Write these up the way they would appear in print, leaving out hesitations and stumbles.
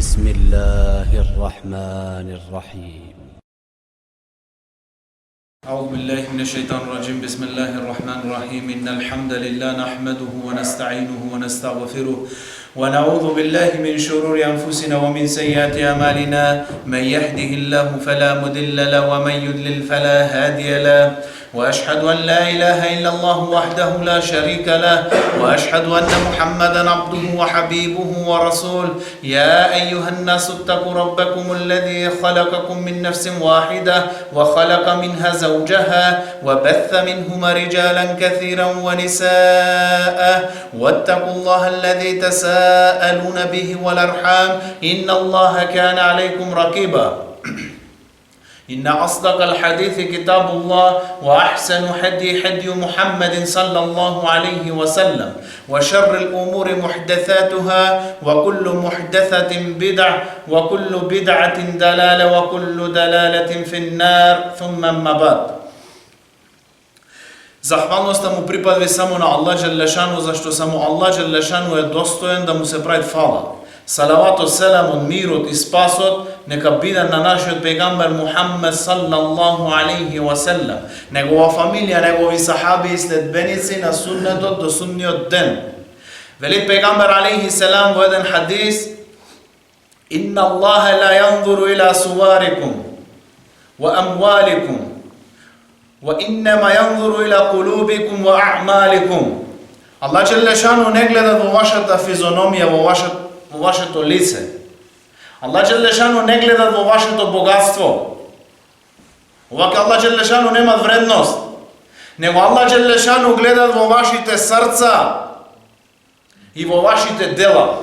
بسم الله الرحمن الرحيم. أعوذ بالله من الشيطان الرجيم. بسم الله الرحمن الرحيم. إن الحمد لله نحمده ونستعينه ونستغفره ونعوذ بالله من شرور أنفسنا ومن سيئات أعمالنا. من يهده الله فلا مضل له ومن يضلل فلا هادي له. وأشهد أن لا إله إلا الله وحده لا شريك له وأشهد أن محمدا عبده وحبيبه ورسوله. يا أيها الناس اتقوا ربكم الذي خلقكم من نفس واحدة وخلق منها زوجها وبث منهما رجالا كثيرا ونساء واتقوا الله الذي تساءلون به والأرحام إن الله كان عليكم رقيبا. إن أصدق الحديث كتاب الله وأحسن هدي محمد صلى الله عليه وسلم وشر الأمور محدثاتها وكل محدثة بدعة وكل بدعة دلالة وكل دلالة في النار ثم أما بعد. Захвалноста му припадва само на Аллах Джелешану, зашто само Аллах Джелешану е достоен да му се прави фала. Салавато, селамот, мирот и спасот нека биде на нашиот пегамбер Мухаммед саллаллаху алейхи ва селлем, негова фамилија, негови сахаби и следбеници на суднетот до судниот ден. Вели пегамбер алейхи селам во еден хадис: Инна Аллаха ла јанзуру ила суварикум ва амваликум ва иннема јанзуру ила кулубикум ва аъмаликум. Аллах Джелешану не гледа во вашата физономија, во вашето лице. Аллах Джелешану не гледа во вашето богатство. Овака Аллах Джелешану нема вредност. Него Аллах Джелешану гледа во вашите срца и во вашите дела.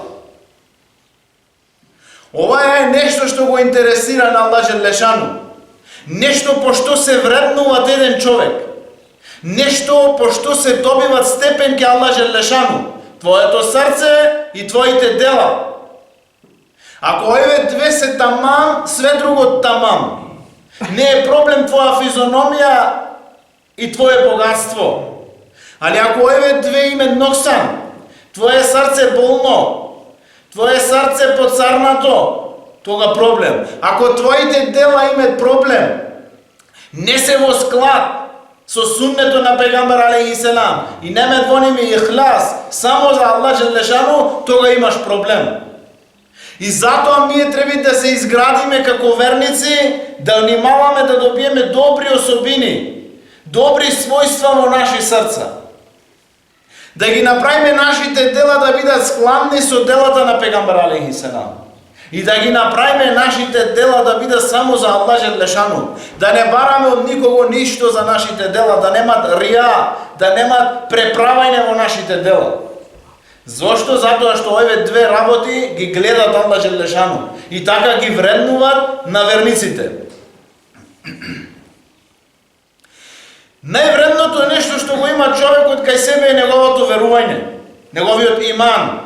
Ова е нешто што го интересира на Аллах Джелешану. Нешто по што се вреднува еден човек. Нешто по што се добиват степен ке Аллах Джелешану. Твоето срце и твоите дела. Ако овие две се тамам, све друго тамам. Не е проблем твоја физиономија и твое богатство. Али ако овие две имат ноксан, твое срце болно, твое срце поцарнато, тога проблем. Ако твоите дела имат проблем, не се во склад со суннето на пегамбер алейхи селам и немет во ними ихлас само за Аллах Джелешану, тога имаш проблем. И затоа ние треба да се изградиме како верници, да внимаваме да добиеме добри особини, добри својства во наши срца. Да ги направиме нашите дела да бидат складни со делата на пегамбер алейхи селам. И да ги направиме нашите дела да бидат само за Аллах Джелешану. Да не бараме од никого ништо за нашите дела, да немат рија, да немат преправање во нашите дела. Зошто? Затоа што овие две работи ги гледат Аллах Джелешану и така ги вреднуваат на верниците. Највредното е нешто што го има човекот кај себе е неговото верување, неговиот иман.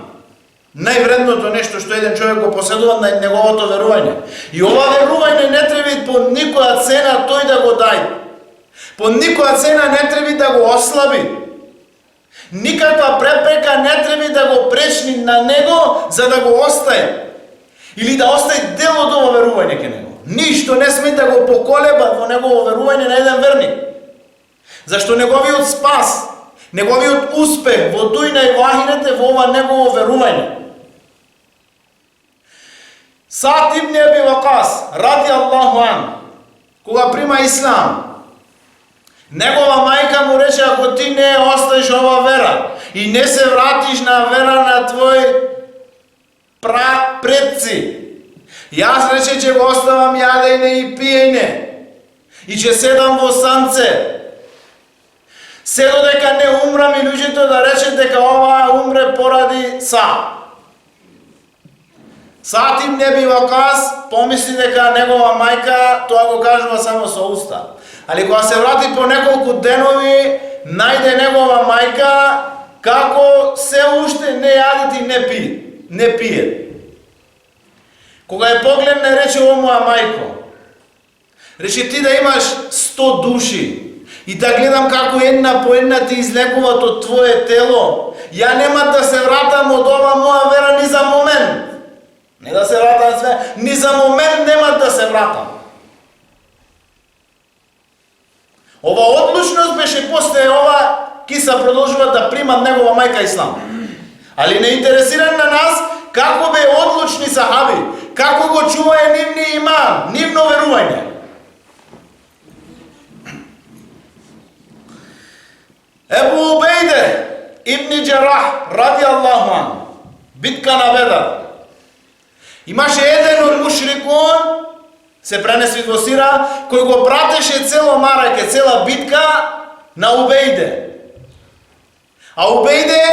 Највредното нешто што еден човек го поседува на неговото верување. И ова верување не треба по никоја цена тој да го дај. По никоја цена не треба да го ослаби. Никаква препрека не треба да го пречни на него за да го остае. Или да остае дел од ова верување кај него. Ништо не сме да го поколеба во негово верување на еден верник. Зашто неговиот спас, неговиот успех во дујна и во ахирет е во ова негово верување. Саад ибн Аби Вакас, ради Аллаху ан, кога прима ислам, негова мајка му рече: ако ти не остаеш ова вера и не се вратиш на вера на твои предци, јас рече че го оставам јадење и пиење и че седам во санце. Се додека не умрам и луѓето да рече дека ова умре поради Саад. Саад ибн Аби Вакас помисли дека негова мајка тоа го кажува само со уста. Али кога се врати по неколку денови, најде негова мајка како се уште не јаде и не пие. Кога ја погледне, рече: о моја мајко, рече ти да имаш 100 души и да гледам како една по една ти излекуваат од твое тело, ја нема да се вратам од ова моја вера ни за момент. Не да се вратам страта. Ова одлучност беше после ова киса продолжува да примат негова мајка ислам. Али не интересиран на нас како бе одлучни сахаби, како го чувае нивни иман, нивно верување. Ебу Убейде ибн Джарах ради Аллаху ан, битка на Бедар. Имаше еден од мушрикун, се пренеси во сира, кој го пратеше цело мараке, цела битка на Убейде. А Убейде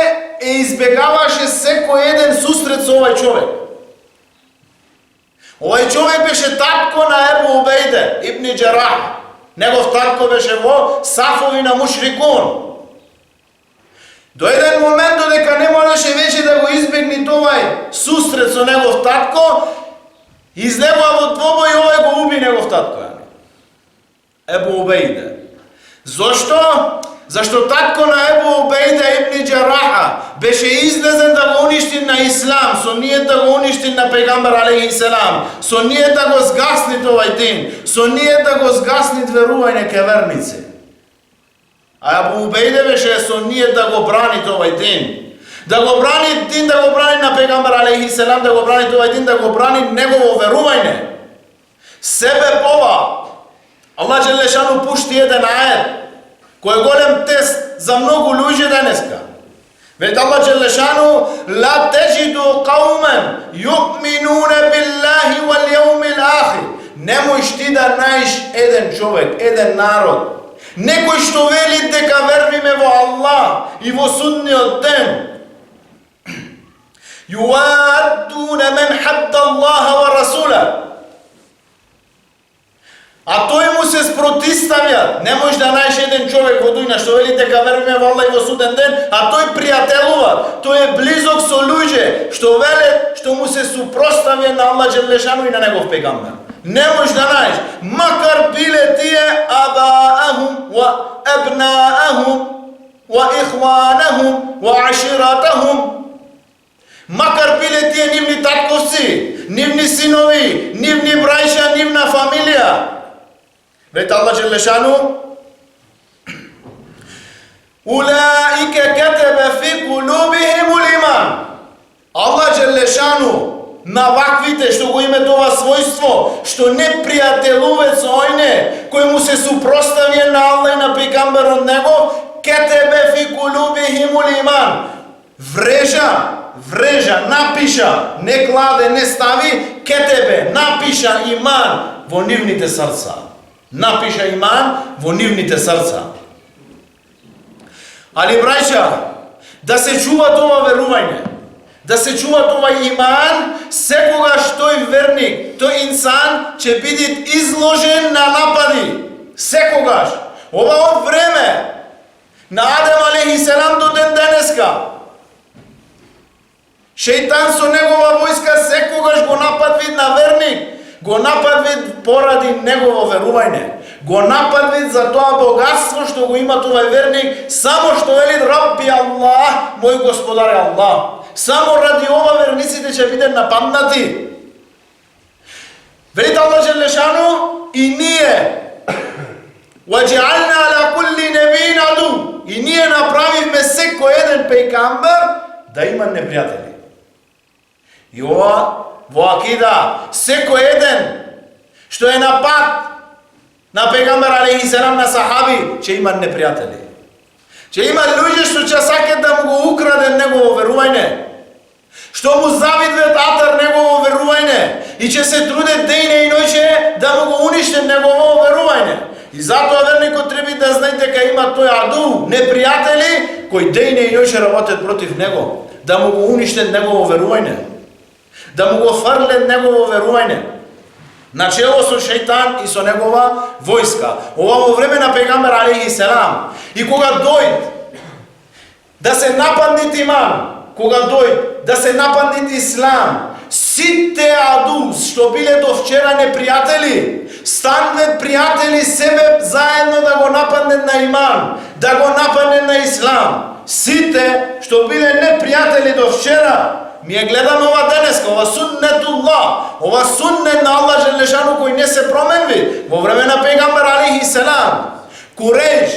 избегаваше секој еден сусрет со овај човек. Овај човек беше татко на Ебу Убейде ибн Джарах. Негов татко беше во сафови на мушрикун. До еден момент додека не можеше веќе да го избегне тој сусрет со негов татко, излегува во двобој и овој го уби негов татко. Ебу Убейде. Зошто? Зашто татко на Ебу Убейде ибн Джараха беше излезен да го уништи на ислам, со ние да го уништи на пегамбар алейхи селам, со ние да го згасни овај дин, со ние да го згасни верување ке верници. А Ебу Убейде беше со ние да го брани овај дин. Да го брани дин, да го брани на пегамбар алейхи селам, да го брани овај дин, да го брани негово верување. Себе пова, Аллах Джелешану пушти еден ает, кој е голем тест за многу луѓе денеска. Вели Аллах Джелешану: "Ла теджиду қаумен юъминуна биллахи вал јаумил ахир." Немојш ти да најдеш еден човек, еден народ, некој што вели дека вервиме во Аллах и во судниот ден. Юаддуна мен хадда Аллаха ва расула. А тој му се спротиставија. Не можеш да најдеш еден човек во дујна што вели дека веруваме во Аллах и во суден ден, а тој пријателува, тој е близок со луѓе што велат што му се супроставија на Аллах Джелешану и на негов пегамбар. Не можеш да најдеш, макар биле тие абаахум ва абнаахум ва ихванахум ва аширатахум. Макар биле тие нивни татковци, нивни синови, нивни брајша, нивна фамилија. Вели Аллах Джелешану: "Улаика катаба фи кулубихимул иман." Аллах Джелешану на ваквите што го име тоа својство, што не пријателуват со ојне кој му се супроставија на Аллах и на пегамбарот негов, катаба фи кулубихимул иман. Врежа, напиша, не кладе, не стави, кетебе, напиша иман во нивните срца. Напиша иман во нивните срца. Али браќа, да се чува тоа верување, да се чува тоа иман, секогаш тој верник, тој инсан ќе биде изложен на напади. Секогаш. Ова од време на Адем алейхи селам до ден денеска. Шејтан со негова војска секогаш го нападви на верник, го нападви поради негово верување, го нападви за тоа богатство што го има тој верник, само што вели Рабби Аллах, мој господар е Аллах. Само ради ова верниците ќе бидат нападнати. Вели Аллах Джелешану: "И ние وَجَعَلْنَا عَلَى كُلِّ نَبِيٍّ عَدُوًّا." И ние направивме секој еден пејгамбер да има непријатели. И ова во акида, секој еден што е на пат на пегамбар алейхи селам, на сахаби, ќе има непријатели. Ќе има луѓе што ќе сакат да му го украдат негово верување, што му завидват атар негово верување и ќе се трудат дејне и ноќе да му го уништат негово верување. И затоа верникот треба да знае дека има тој аду, непријатели кои дејне и ноќе работат против него, да му го уништат негово верување, да му го фрлят негово верување, начело со шејтан и со негова војска. Ова во време на пегамбар алейхи селам. И кога дојд да се нападнет иман, кога дојд да се нападнет ислам, сите аду што биле до вчера непријатели, станат пријатели себе заедно да го нападнет на иман, да го нападнет на ислам. Сите што биле непријатели до вчера, ми ја гледаме ова денес денеска, ова суннетуллах, ова суннет на Аллах Желешану кој не се променви. Во време на пегамбер алейхи селам, Курейш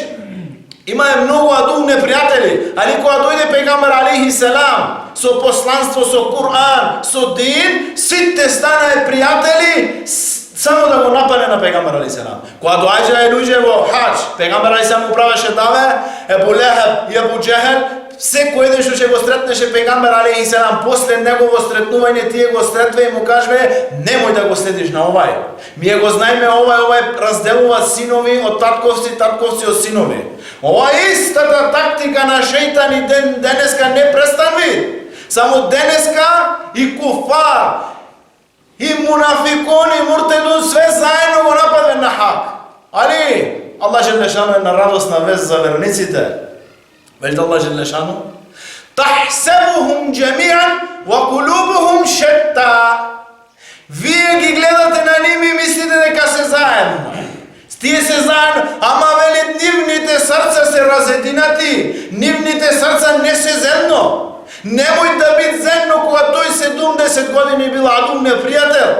имае многу аду непријатели, али кога дојде пегамбер алейхи селам со посланство, со Кур'ан, со дин, сите станаа пријатели само да го нападне на пегамбер алейхи селам. Кога доаѓаа луѓе во хаџ, пегамбер алейхи селам управеше даве, Ебу Лехеб и Ебу Џехел, секој еден што ќе го сретнеше пегамбер алейхи селам, после негово сретнување тие го сретве и му кажве: немој да го следиш на овај. Ние го знаеме овај разделува синови од татковци, татковци од синови. Ова истата тактика на шејтан и денеска не престанви. Само денеска и куфар, и мунафикон, и муртедун, све заедно го нападве на хак. Али Аллах Желешану е на радосна вест за верниците. Велите Аллах Желешану: тахсебухум джемиан ва кулубухум шетта. Вие ги гледате на ними и мислите дека се заедно. Тие се заедно, ама вели нивните срца се разединати, нивните срца не се зедно. Немој да бит зедно кога тој 70 години бил адум непријател.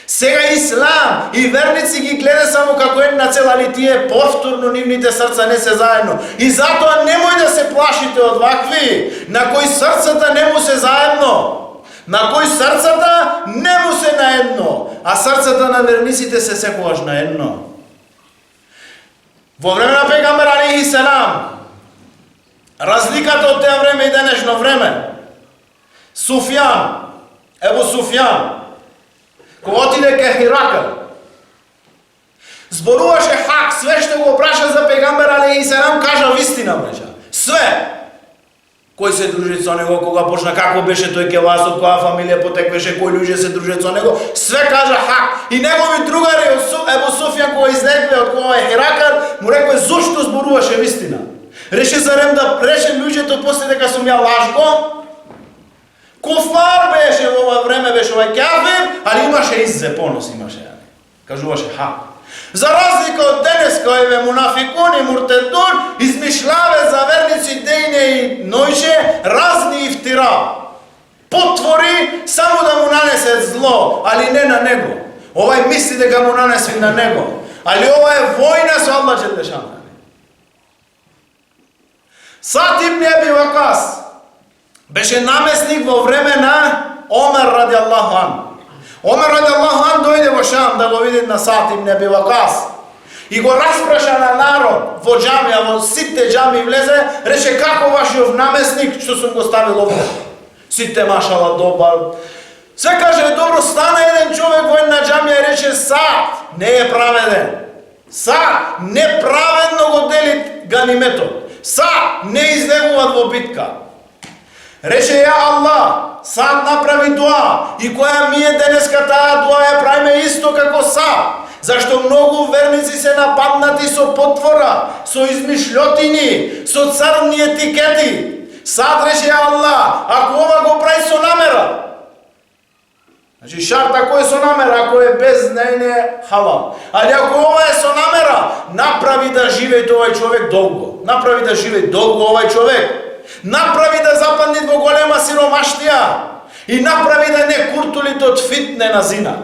Сега ислам и верници ги гледа само како една цел, али тие повторно нивните срца не се заедно. И затоа немој да се плашите од вакви, на кои срцата не му се заедно. На кои срцата не му се наедно, а срцата на верниците се секогаш наедно. Во време на пегамбер алейхи селам, разликата од теа време и денешно време, Суфјан, Ебу Суфјан, кога отиде ке Хиракл, зборуваше хак, све што го праша за пегамбер алейхи селам, кажа вистина, бреќа. Све. Кој се дружи со него, кога почна, како беше тој кевас, од која фамилија потеквеше, кои луѓе се дружат со него, све кажа хак. И негови другари Ебу Суфјан кога излегле од кога е Хиракл, му рекој зошто зборуваше вистина. Реше зарем да реше луѓето после дека сум ја лажго. Куфар беше во ова време, беше овај кафир, али имаше иззе, понос имаше. Кажуваше хак. За разлика од денеска, овие мунафикуни, муртедун, измишляве за верници дејне и ноќе разни ифтира. Потвори само да му нанесе зло, али не на него. Овај мисли дека му нанеси на него. Али ова е војна со Аллах Желешану. Сад ибн Аби Вакас беше наместник во време на Омер ради Аллаху ан. Омер ради Аллаху ан дојде во Шам да го види на Сад ибн Аби Вакас и го распраша на народ во џамија, во сите џамии влезе, рече: како вашиот наместник што сум го ставил овде? Сите машала добар. Се каже: добро, стана еден човек во една џамија и рече: Сад не е праведен. Сад неправедно го дели ганиметот. Сад не излегуваат во битка. Рече: ја Аллах, Сад направи дуа и која ми е денеска таа дуа ја правиме исто како Сад. Зашто многу верници се нападнати со потвора, со измишлјотини, со црни етикети. Сад рече: ја Аллах, ако ова го прави со намера, значи шарт ако е со намера, ако е без нејне халал. Али ако ова е со намера, направи да живее овај човек долго. Направи да живее долго овај човек. Направи да западне во голема сиромаштија и направи да не куртулите од фитне на зина.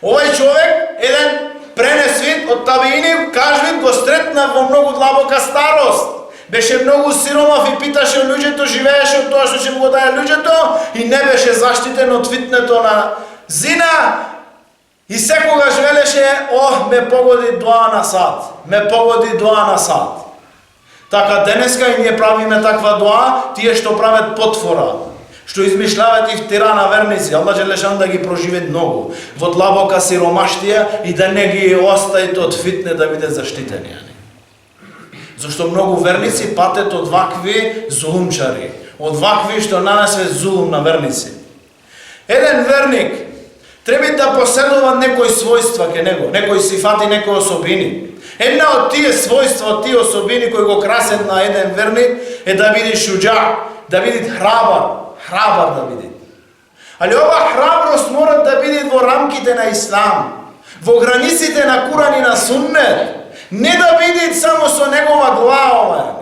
Овај човек, еден пренесвит од табиини, кажвит, го сретна во многу длабока старост. Беше многу сиромав и питаше луѓето, живееше од тоа што ќе му го даде луѓето и не беше заштитен од фитнето на зина. И секогаш велеше: ме погоди дуа на Сад, ме погоди дуа на Сад. Така денеска и ние правиме таква дуа, тие што прават потвора, што измишляват ифтира на верници, Аллах Желешану да ги проживе многу во длабока сиромаштија и да не ги оставите од фитне, да бидат заштитени. Зашто многу верници патет од вакви зулумчари, од вакви што нанесе зулум на верници. Еден верник треба да поседува некои својства ке него, некои сифати, некои особини. Една од тие својства, од тие особини кои го красат на еден верник е да биде шуџа, да биде храбар да биде. Али ова храброст мора да биде во рамките на ислам, во границите на Куран и на Суннет, не да биде само со негова глава.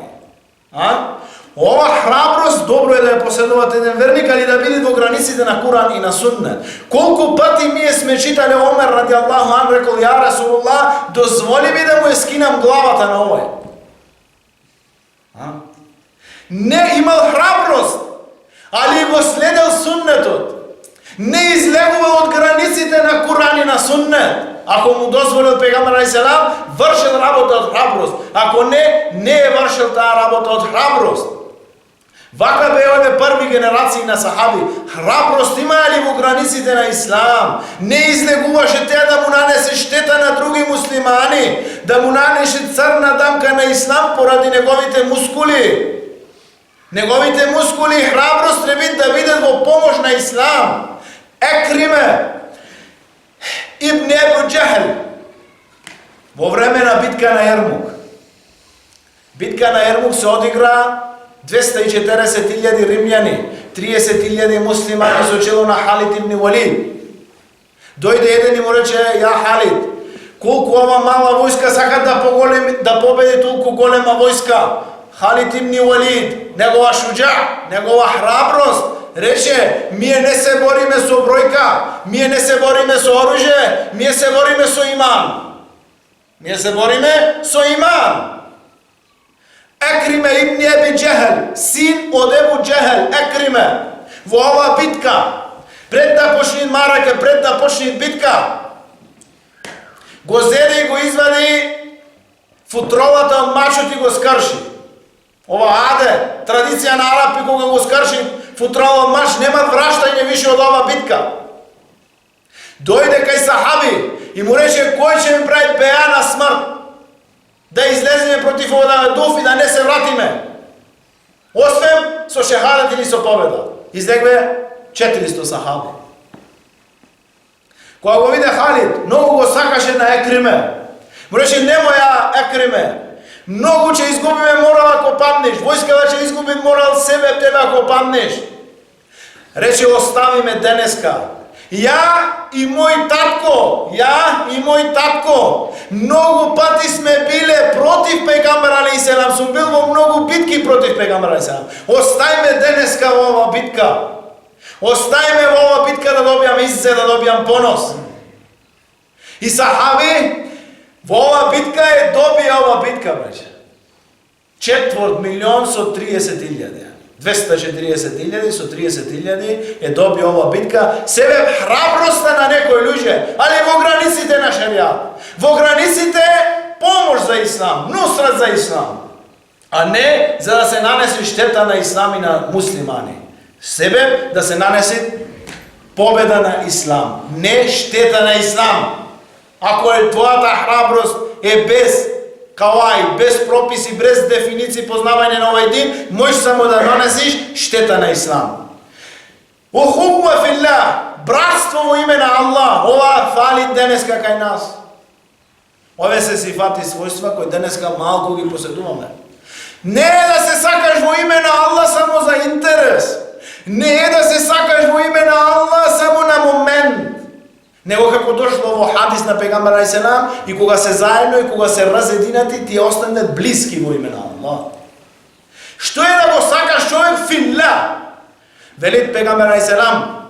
Ова храброст добро е да ја поседувате еден верник, али да биде во границите на Куран и на Суннет. Колку пати ние сме читале Омер ради Аллаху ан рекол, ја Расулуллах, дозволи ми да му ја скинам главата на овој. Не имал храброст, али го следел Суннетот. Не излегувал од границите на Куран и на Суннет. Ако му дозволил пегамбер алейхиселам, вршил работа од храброст. Ако не, не е вршил таа работа од храброст. Вака бе овие први генерации на сахаби. Храброст имаа ли во границите на Ислам? Не излегуваше те да му нанесе штета на други муслимани, да му нанесе црна дамка на Ислам поради неговите мускули. Неговите мускули и храброст треба да бидат во помош на Ислам. Екриме ибн Ебу Джехл во време на битка на Ермук. Битка на Ермук се одигра 240.000 римљани, 30.000 муслимани со чело на Халид ибн Валид. Дојде еден и му рече: ја Халид, колку ова мала војска сака да победи толку голема војска? Халид ибн Валид, негова шуджа, негова храброст, рече: ние не се бориме со бројка, ние не се бориме со оружје, ние се бориме со иман. Ние се бориме со иман. Екриме ибн Еби Джехл, син од Ебу Джехл, Екриме, во ова битка, пред да почне марака, пред да почне битка, го зеде и го извади футровата од мачот и го скрши. Ова аде, традиција на арапи, кога го скрши футрова од мач, нема враштање више од ова битка. Дојде кај сахаби и му рече: кој ќе ми прави беа на смрт? Да излеземе против овој дух и да не се вратиме. Освен со шехадат или со победа. Излегле 400 сахаби. Кога го виде Халид, многу го сакаше на Екриме. Му рече: немој ја Екриме. Многу ќе изгубиме морал ако паднеш. Војската ќе изгуби морал себе тебе ако паднеш. Рече: оставиме денеска. Ја и мој татко, многу пати сме биле против пегамбер алейхиселам, сум бил во многу битки против пегамбер алейхиселам. Оставиме денеска во ова битка. Оставиме во ова битка да добијам иззе, да добијам понос. И сахаби во ова битка е добија ова битка, брече. 4.000.000 со 30.000. 240.000 со 30.000 е доби ова битка. Себе храброста на некои луѓе, али во границите на шеријат. Во границите помош за Ислам, нусрат за Ислам. А не за да се нанесе штета на Ислам и на муслимани. Себе да се нанесе победа на Ислам, не штета на Ислам. Ако е твојата храброст е без кавај, без прописи, без дефиниции, познавање на овој дин, можеш само да нанесиш штета на Ислам. Ухубба филlah, братство во име на Аллах, ова фали денеска кај нас. Ове се сифати својства кои денеска малку ги поседуваме. Не е да се сакаш во име на Аллах само за интерес. Не е да се сакаш во име на Аллах само на момент. Него како дошло во хадис на пегамбер алейхиселам, и кога се заедно и кога се разединати, тие останат блиски во име на Аллах. Што е да го сакаш човек филlah? Велит пегамбер алейхиселам: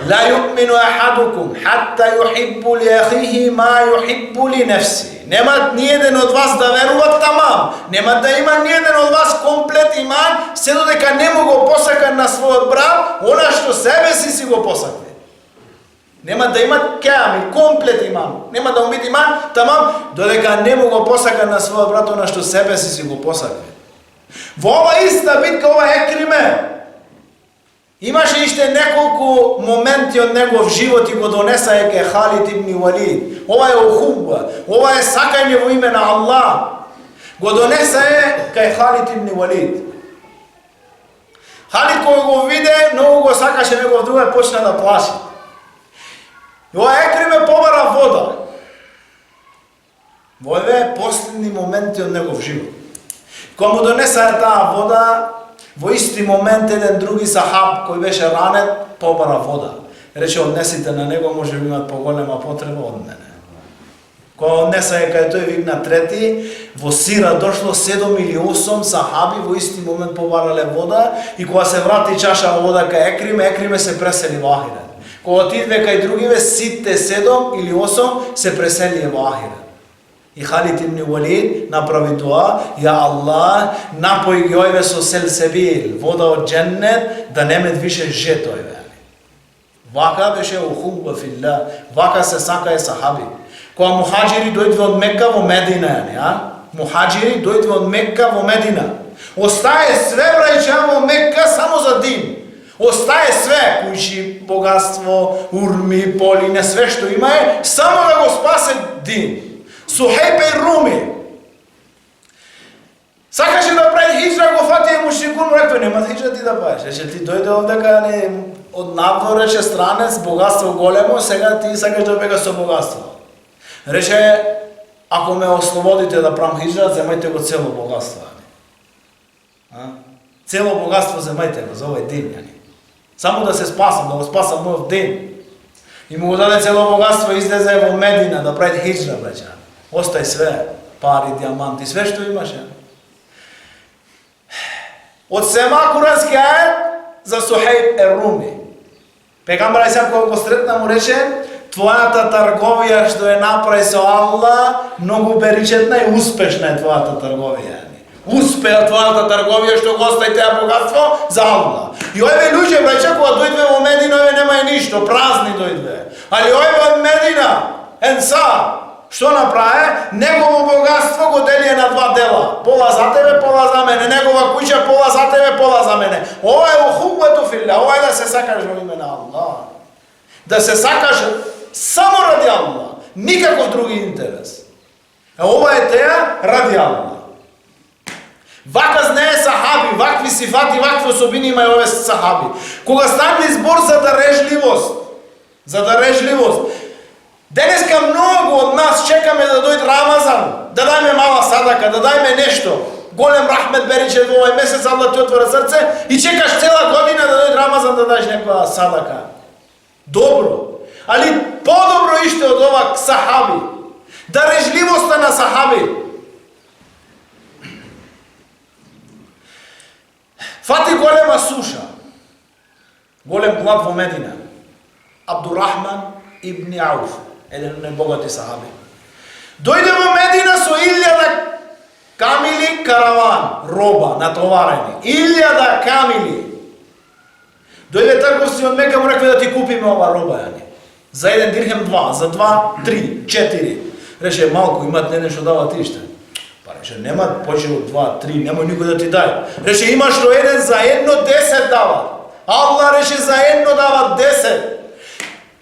ла ю'мину ахадукум хатта юхиббу ли ахихи ма юхиббу ли нефси. Нема ниеден од вас да верува тамам, нема да има ниеден од вас комплет иман, се додека не му го посака на својот брат она што себе си го посака. Нема да има камил, комплет иман. Нема да му биде иман тамам, додека не му го посака на својот брат она што себе си го посака. Во ова иста битка, ова Екриме, имаше иште неколку моменти од негов живот и го донеса е Халид ибн Валид. Ова е ухубба, ова е сакање во име на Аллах. Го донеса е кај Халид ибн Валид. Халид кога го виде, многу го сакаше негов друг и почна да плаши. И ова Екриме побара вода. Во овие последни моменти од негов живот. Кога му донеса таа вода, во исти момент еден други сахаб кој беше ранет побара вода. Рече: однесите на него, може би имат поголема потреба од мене. Кога однеса е кај тој викна трети, во Сира дошло 7 или 8 сахаби во исти момент побарале вода и кога се врати чаша вода кај Екриме се пресели во Ахирет. Кога отидве кај другиве, сите 7 или 8 се преселие во Ахирет. И Халид ибн Валид направи дуа: ја Аллах, напои ги овие со селсебил, вода од дженнет, да немет више жетојве. Вака беше ухубба филла, вака се сакае сахаби. Кога мухаџири дојдве од Мекка во Медина, мухаџири дојдве од Мекка во Медина. Остае све браќа во Мекка само за дин. Остае све, кујши, богатство, урми, полине, све што има е, само да го спасе дин. Сухейб Руми сакаше да прави хиджра, го фати мушрикун, му рекве: нема хиджра ти да правиш. Рече: ти дојде овдека од надвор, рече, странец, богатство големо, сега ти сакаш да бегаш со богатство. Рече: ако ме ослободите да правам хиджра, земајте го цело богатство. Цело богатство земајте го за овој ден. Само да се спасам, да го спасам мојот ден. И му го даде цело богатство, излезе во Медина да прави хиджра, браќа. Остај све, пари, диаманти, све што имаше. Од сема курански ајет за Сухейб Руми. Пегамбар алейхи кога го сретна му рече: твојата трговија што е направи со Аллах, многу беричетна и успешна е твојата трговија. Успеа твојата трговија што го остави теа богатство за Аллах. И овие луѓе, браќа, кога дојдве во Медина, овие немај ништо, празни дојдве. Али овие од Медина, Енсар, што направи? Негово богатство го делие на два дела. Пола за тебе, пола за мене. Негова куќа, пола за тебе, пола за мене. Ова е ухуббату филла, ова е да се сакаш во име на Аллах. Да се сакаш само ради Аллах, никаков други интерес. Ова е теа ради Аллах. Вака знае сахаби, вакви сифати, вакви особини имају овие сахаби. Кога стане збор за дарежливост, денеска многу од нас чекаме да дојде Рамазан, да дајме мала садака, да дајме нешто. Голем рахмет бериче во овој месец, Аллах ти отвора срце и чекаш цела година да дојде Рамазан да даеш некоја садака. Добро, али подобро иште од ова сахаби. Дарежливоста на сахаби. Фати голема суша, голем глад во Медина. Абдурахман ибн Ауф, еден од најбогати сахаби. Дојде во Медина со 1000 камили караван, роба, натоварени. 1000 камили. Дојде трговци од Мека, му рекве: да ти купиме ова роба, за 1 дирхем 2, за 2, 3, 4. Рече: малку, имат не нешто дава ти ште. Рече: нема почел од 2, 3, немој никој да ти дај. Рече: имаш што еден за 1 10 дава. Аллах рече: за 1 дава 10.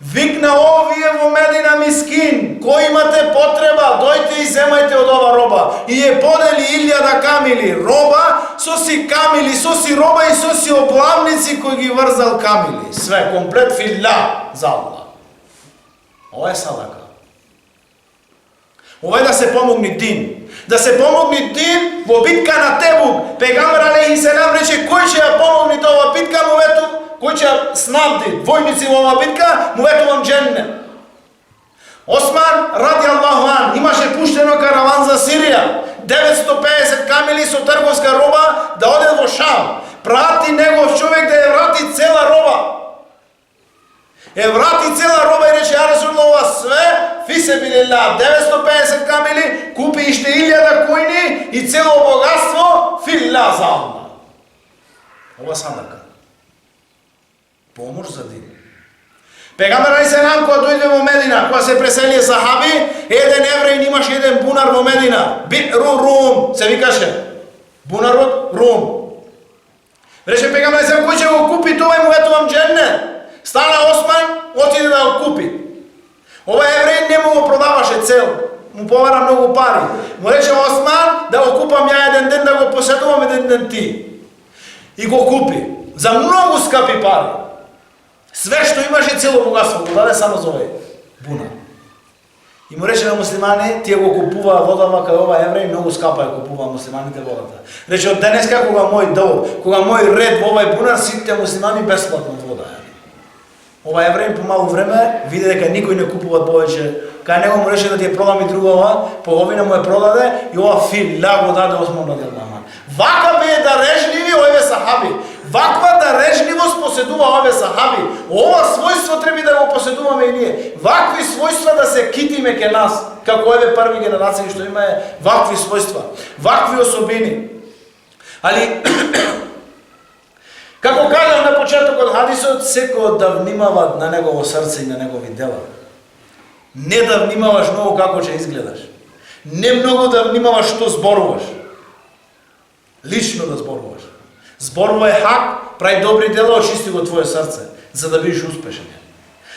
Викна овие во Медина мискин: кој имате потреба, дојте и земајте од ова роба. И е подели 1000 камили роба, со си камили, со си роба и со си облавници кои ги врзал камили. Све комплет филла за Аллах. Ова е садака. Ова е да се помогни дин. Да се помогни дин во битка на Тебук. Пегамбар алейхи селам рече: кој ќе ја помогни ова битка, му вету, кој ќе ја снабди војници во ова битка, му ветувам дженнет. Осман ради Аллаху ан имаше пуштено караван за Сирија, 950 камили со трговска роба да оде во Шам. Прати негов човек да ја врати цела роба. Врати цела роба и рече: ја Расулуллах, ова све фисебилилlah, 950 камили, купи иште 1000 којни и цело богатство филла за Аллах. Ова садака. Помош за дин. Пегамбар алейхи селам кога дојде во Медина, кога се преселија сахаби, еден евреин имаше еден бунар во Медина, Биру Рум, се викаше. Бунарот Рум. Рече Пегамбар алейхи селам: кој ќе го купи тоа и му ветувам дженнет. Стана Осман, отиде да го купи. Ова евреин не му го продаваше цел, му повара многу пари. Му рече Осман: да го купам ја еден ден, да го посетувам еден ден ти. И го купи за многу скапи пари. Све што имаше, цело богатство го даде само за овој бунар. И му рече на муслимани: тие го купува водава кај ова евреј, многу скапа ја купува муслиманите водата. Рече: од денеска кога мој дол, кога мој ред во овај бунар, сите муслимани бесплатно вода. Ова евреин по малу време види дека никој не купува повеќе. Кај него му реше да ти ја продам и другова, половина му ја продаде и ова фил ля го даде Осман радијаллаху ан. Вака бе дарежливи овие сахаби. Ваква дарежливост поседува овие сахаби. Ова својство треба да го поседуваме и ние. Вакви својства да се китиме ке нас, како овие први генерации што имае вакви својства, вакви особини. Али како кажам на почетокот хадисот, секој да внимава на негово срце и на негови дела. Не да внимаваш многу како ќе изгледаш. Не многу да внимаваш што зборуваш. Лично да зборуваш. Зборувај хак, прави добри дела, очисти го твое срце, за да бидеш успешен.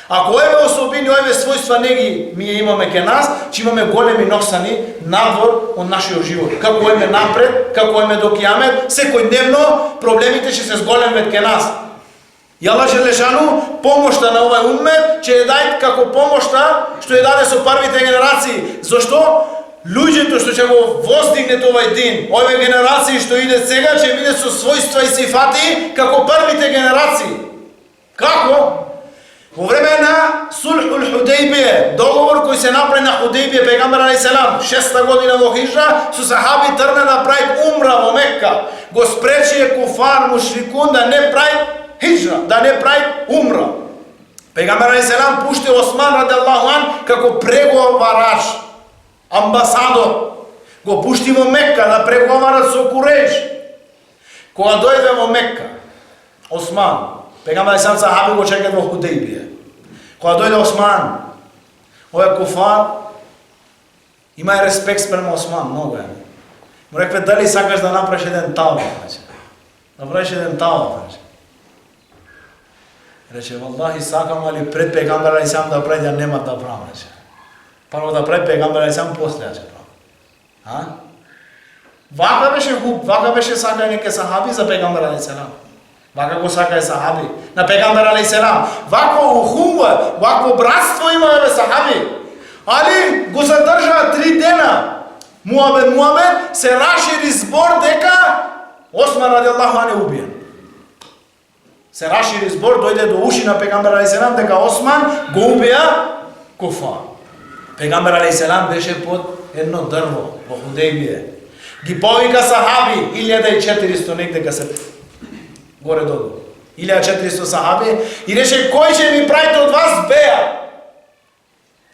Ако овие особини, овие својства не ги ми имаме ке нас, ќе имаме големи ноксани надвор од нашиот живот. Како име напред, како име до кијамет, секојдневно проблемите ќе се зголемат ке нас. И Аллах Желешану помошта на овој уммет ќе ја даде како помошта што ја даде со првите генерации. Зошто? Луѓето што ќе го воздигнет овој дин, овие генерации што идат сега, ќе бидат со својства и сифати како првите генерации. Како? Во време на Сулхул Худейбие, договор кој се направи на Худейбие, пегамбер алейхиселам, 6-та година во хиджра, со сахаби тргна да прави умра во Мекка. Го спречи куфар, мушрикун да не прави хиджра, да не прави умра. Пегамбер алейхиселам пушти Осман радијаллаху ан како преговарач, амбасадор. Го пушти во Мекка да преговарат со Курейш. Кога дојде во Мекка, Осман, пегамбер алейхиселам сахаби го чекат во Худейбие. Кога дојде Осман, овој куфар има респект спрема Осман, многу е. Му рекве, дали сакаш да направиш еден таваф? Направиш еден таваф. Рече, валлахи сакам, али пред пегамбер алейхиселам да прави, ја нема да правам, рече. Прво да прави пегамбер алейхиселам, после ќе правам. Вака беше хуб, вака беше сакање ке сахаби за пегамбер алейхиселам. Вака го сакај сахаби на пегамбер алейхиселам. Вако ухува, вако братство има еве сахаби. Али го задржаа 3 дена. Муабед се рашири збор дека Осман радијаллаху ан е убиен. Се рашири збор, дојде до уши на пегамбер алейхиселам дека Осман го убија куфар. Пегамбер алейхиселам беше под едно дрво во Худейбие. Ги повика сахаби, 1400 негде се горе долу. 1400 сахаби и рече, кој ќе ми правите од вас беа?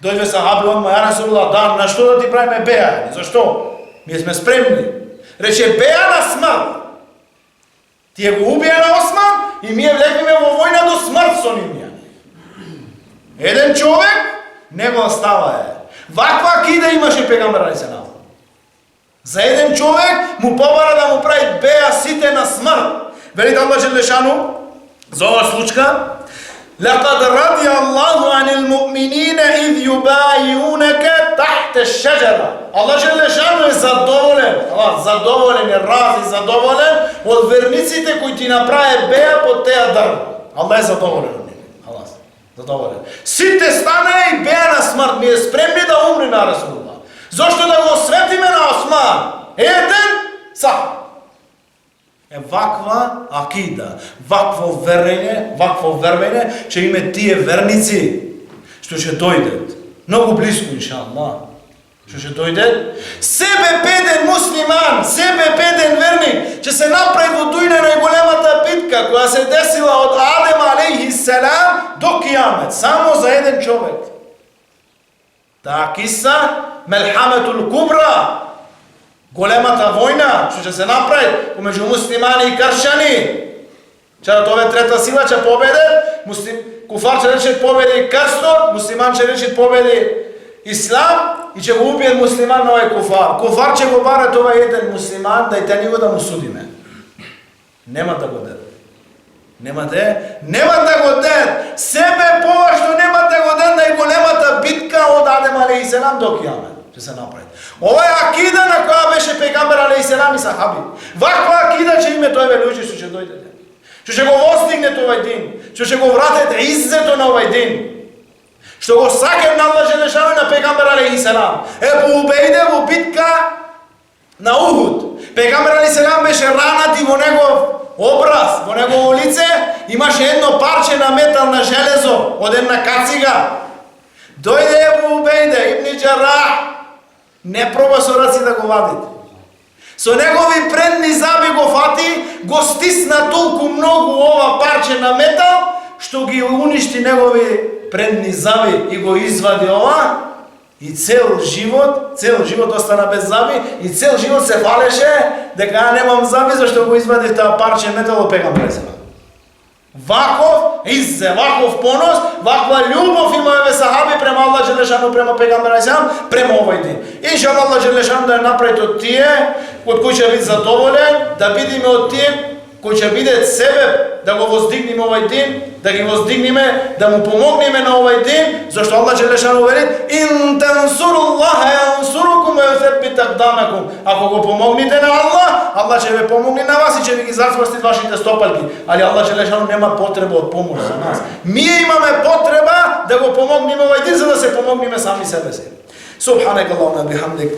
Дојде сахаби одма, ја Расулуллах, да, на што да ти правиме беа? Зашто? Ние сме спремни. Рече, беа на смрт. Тие го убија на Осман и ние влегнеме во војна до смрт со нив. Еден човек не го остава е. Ваква акида имаше пегамбер алейхиселам. За еден човек му побара да му прави беа сите на смрт. Велите Аллах Желешану за ова случка: لقد رضي الله عن المؤمنين إذ يبايعونك تحت الشجرة. Allah Желешану е задоволен, е рази, задоволен од верниците кои ти направи беа под теа дрво. Allah е задоволен од нив. Allah задоволен. Сите стане и беа на смрт. Ние спремни да умри на Расулуллах. Зошто да го светиме на Осман? Еден сахаб. Е ваква акида, вакво вервење, че име тие верници што ќе дојдат многу близко иншаллах. Што ќе дојдат себе беден муслиман, себе беден верник, ќе се направи во дујна најголемата битка која се десила од Адем алейхиселам до кијамет, само за еден човек. Таа киса Мелхаметул Кубра, големата војна што ќе се направи помеѓу муслимани и кршćани. Че тоа е трета сила ќе победе, куфар ќе рече победи крстот, муслиман ќе рече победи ислам и ќе го убие муслиман на овој куфар. Куфар ќе го бара тоа еден муслиман да и те него да му судиме. Нема да го дадат. Нема да го дадат. Себе поважно нема да го дадат најголемата битка од Адем алейхиселам до кијамет. Ќе се направи. Ова е акида на која беше пегамбер алейхиселам и сахаби. Ваква акида ќе име тој луѓе што ќе дојдат. Што ќе го воздигнет овој дин, што ќе го вратат иззето на овој дин. Што го сакат на Аллах Желешану на пегамбер алейхиселам. Ебу Убейде во битка на Ухуд. Пегамбер алейхиселам беше ранат и во негов образ, во негово лице имаше едно парче на метал на железо, од една кацига. Дојде Ебу Убейде, Ибн Џарах, не проба со раци да го вади. Со негови предни заби го фати, го стисна толку многу ова парче на метал, што ги уништи негови предни заби и го извади ова. И цел живот остана без заби и цел живот се фалеше дека ја немам заби зашто го извадив таа парче метал од пегамберот. Ваков иззе, ваков понос, ваква љубов имајме сахаби према Аллах Желешану, према пегамберот, према овој ден. Иншаллах Аллах Желешану да ја направи од тие од кои ќе биде задоволен, да бидеме од тие кои ќе бидат себе да го воздигнеме овој ден, да ги воздигнеме, да му помогнеме на овој ден, зашто Аллах Желешану вели: "Ин тансуруллаха янсурукум ва юсеббит акдамакум." Ако го помогнете на Аллах, Аллах ќе ве помогне на вас и ќе ви ги зацврсти вашите стопалки. Али Аллах Желешану нема потреба од помош за нас. Ние имаме потреба да го помогнеме овој ден за да се помогнеме сами себе си. Субханакаллахумма бихамдик,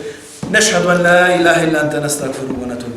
нешхаду ан ла илаха илля анта, настагфирука ва натубу